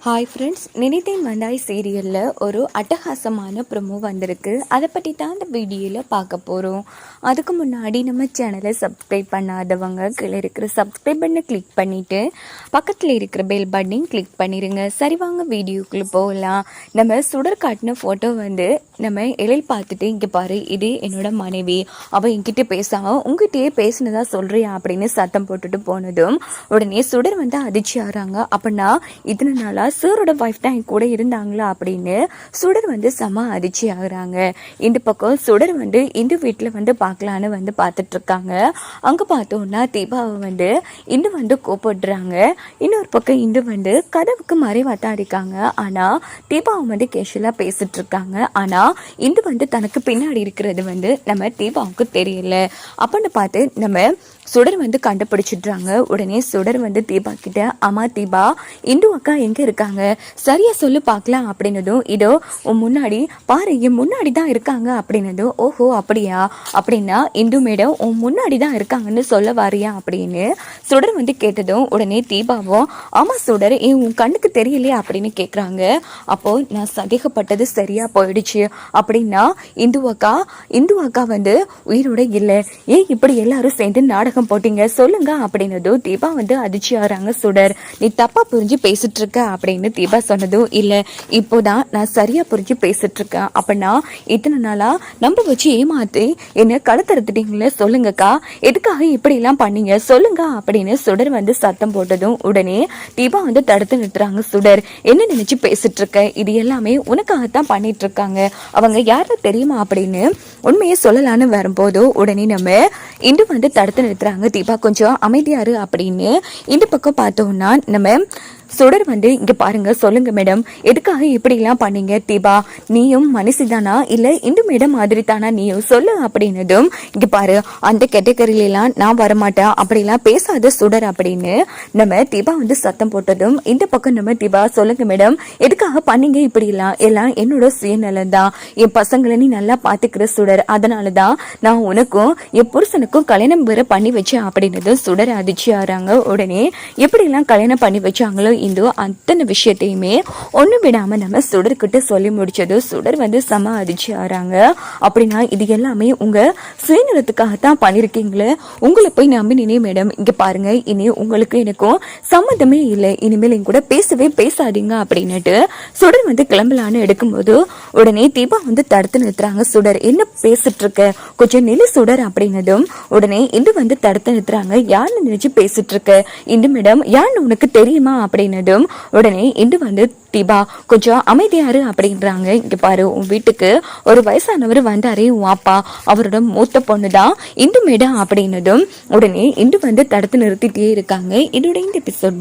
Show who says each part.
Speaker 1: Hi friends, நினைத்தேன் வந்தாய் சீரியலில் ஒரு அட்டகாசமான ப்ரொமோ வந்திருக்கு. அதை பற்றி தான் இந்த வீடியோவில் பார்க்க போகிறோம். அதுக்கு முன்னாடி நம்ம சேனலை சப்ஸ்கிரைப் பண்ணாதவங்க கீழே இருக்கிற சப்ஸ்கிரைப் பண்ணை கிளிக் பண்ணிவிட்டு பக்கத்தில் இருக்கிற பெல் பட்டனையும் கிளிக் பண்ணிடுங்க. சரி, வாங்க வீடியோக்குள்ளே போகலாம். நம்ம சுடர் காட்டின ஃபோட்டோ நம்ம எழில் பார்த்துட்டு, இங்கே பாரு, இது என்னோட மனைவி, அவள் என்கிட்ட பேசாமல் உங்ககிட்டயே பேசினதா சொல்கிறியா அப்படின்னு சத்தம் போட்டுட்டு போனதும் உடனே சுடர் அதிர்ச்சி ஆகிறாங்க. அப்படின்னா இத்தனை நாளாக சாரோட ஒய்ஃப் தான் என் கூட இருந்தாங்களா அப்படின்னு சுடர் செம அதிர்ச்சி ஆகுறாங்க. இந்த பக்கம் சுடர் இந்த வீட்டில் பார்க்கலான்னு பார்த்துட்டு இருக்காங்க. அங்கே பார்த்தோன்னா தீபாவை இந்து கூப்பிடுறாங்க. இன்னொரு பக்கம் இந்து கதவுக்கு மறைவாத்தான் இருக்காங்க. ஆனால் தீபாவை கேஷுவலாக பேசிட்டு இருக்காங்க. ஆனால் இந்து தனக்கு பின்னாடி இருக்கிறது நம்ம தீபாவுக்கு தெரியல அப்படின்னு பார்த்து நம்ம சுடர் கண்டுபிடிச்சிடுறாங்க. உடனே சுடர் தீபா கிட்ட, ஆமா தீபா, இந்து அக்கா எங்க இருக்காங்க, சரியா சொல்லு பார்க்கலாம் அப்படின்னதும், இதோ உன் முன்னாடி பாரு, என் முன்னாடி தான் இருக்காங்க அப்படின்னதும், ஓஹோ அப்படியா, அப்படின்னா இந்து மேடம் உன் முன்னாடி தான் இருக்காங்கன்னு சொல்ல வாரியா அப்படின்னு சுடர் கேட்டதும் உடனே தீபாவும், ஆமா சுடர், உன் கண்ணுக்கு தெரியலையா அப்படின்னு கேட்குறாங்க. அப்போ நான் சந்தேகப்பட்டது சரியா போயிடுச்சு அப்படின்னா இந்து அக்கா உயிரோட இல்லை, ஏன் இப்படி எல்லாரும் சேர்ந்து நாடகம் போட்டீங்க சொல்லுங்க அப்படின்னதும் தீபா அதிர்ச்சி ஆறாங்க. சுடர், நீ தப்பா புரிஞ்சு பேசிட்டு இருக்க அப்படின்னு தீபா சொன்னதும், இல்ல இப்போதான் நான் சரியா புரிஞ்சு பேசிட்டு இருக்கேன். அப்படின்னா இத்தனை நாளா நம்ப வச்சு ஏமாத்தி என்ன கழுத்தறுத்துட்டீங்களே, சொல்லுங்கக்கா, எதுக்காக இப்படி எல்லாம் பண்ணீங்க சொல்லுங்க அப்படின்னு சுடர் சத்தம் போட்டதும் உடனே தீபா தடுத்து நிறுத்துறாங்க. சுடர், என்ன நினைச்சு பேசிட்டு இருக்க, இது எல்லாமே உனக்காகத்தான் பண்ணிட்டு இருக்காங்க, அவங்க யாரு தெரியுமா அப்படின்னு உண்மையை சொல்லலான்னு வரும்போது உடனே நம்ம இந்து தடுத்து நிறுத்துறாங்க. தீபா கொஞ்சம் அமைதியாரு அப்படின்னு இந்த பக்கம் பார்த்தோம்னா நம்ம சுடர் இங்க பாருங்க, சொல்லுங்க மேடம், எதுக்காக இப்படி எல்லாம் பண்ணீங்க, தீபா நீயும் மனசுதானா இல்ல இந்து மேடம் மாதிரி தானா, நீயும் சொல்லு அப்படின்னதும், இங்க பாரு, அந்த கேட்டகரியில எல்லாம் நான் வரமாட்டேன், அப்படிலாம் பேசாத சுடர் அப்படின்னு நம்ம தீபா சத்தம் போட்டதும் இந்த பக்கம் நம்ம தீபா, சொல்லுங்க மேடம், எதுக்காக பண்ணீங்க இப்படி எல்லாம் என்னோட சுயநலம் தான், என் பசங்களை நீ நல்லா பாத்துக்கிற சுடர், அதனாலதான் நான் உனக்கும் என் புருஷனுக்கும் கல்யாணம் வேற பண்ணி வச்சேன் அப்படின்னதும் சுடர் அதிர்ச்சி ஆறாங்க. உடனே எப்படி எல்லாம் கல்யாணம் பண்ணி வச்சாங்களோ இந்து அத்தனை விஷயத்தையுமே ஒண்ணு விடாம நம்ம சுடர்கிட்ட சொல்லி முடிச்சது சுடர் சம அதிர்ச்சி ஆறாங்க. அப்படின்னா இது எல்லாமே உங்க சுயநலத்துக்காகத்தான் பண்ணிருக்கீங்களே, உங்களை போய் நம்பினே மேடம், இங்க பாருங்க, இனி உங்களுக்கு எனக்கும் சம்மந்தமே இல்லை, இனிமேல் என் கூட பேசவே பேசாதீங்க அப்படின்னுட்டு சுடர் கிளம்பலான்னு எடுக்கும்போது உடனே தீபா தடுத்து நிறுத்துறாங்க. சுடர், என்ன பேசிட்டு இருக்க, கொஞ்சம் நிலை சுடர் அப்படின்னதும் உடனே இந்து தடுத்து நிறுத்துறாங்க. யாருன்னு நினைச்சு பேசிட்டு இருக்க இந்து மேடம், யாருன்னு உனக்கு தெரியுமா அப்படின்னு உடனே இந்து தீபா கொஞ்சம் அமைதியாரு அப்படின்றாங்க. இங்க பாரு, உன் வீட்டுக்கு ஒரு வயசானவர் வந்தாரே உன் அப்பா, அவரோட மூத்த பொண்ணுதான் இந்து மேடம் அப்படின்னதும் உடனே இந்து தடுத்து நிறுத்திட்டே இருக்காங்க. இதோட இந்த எபிசோட்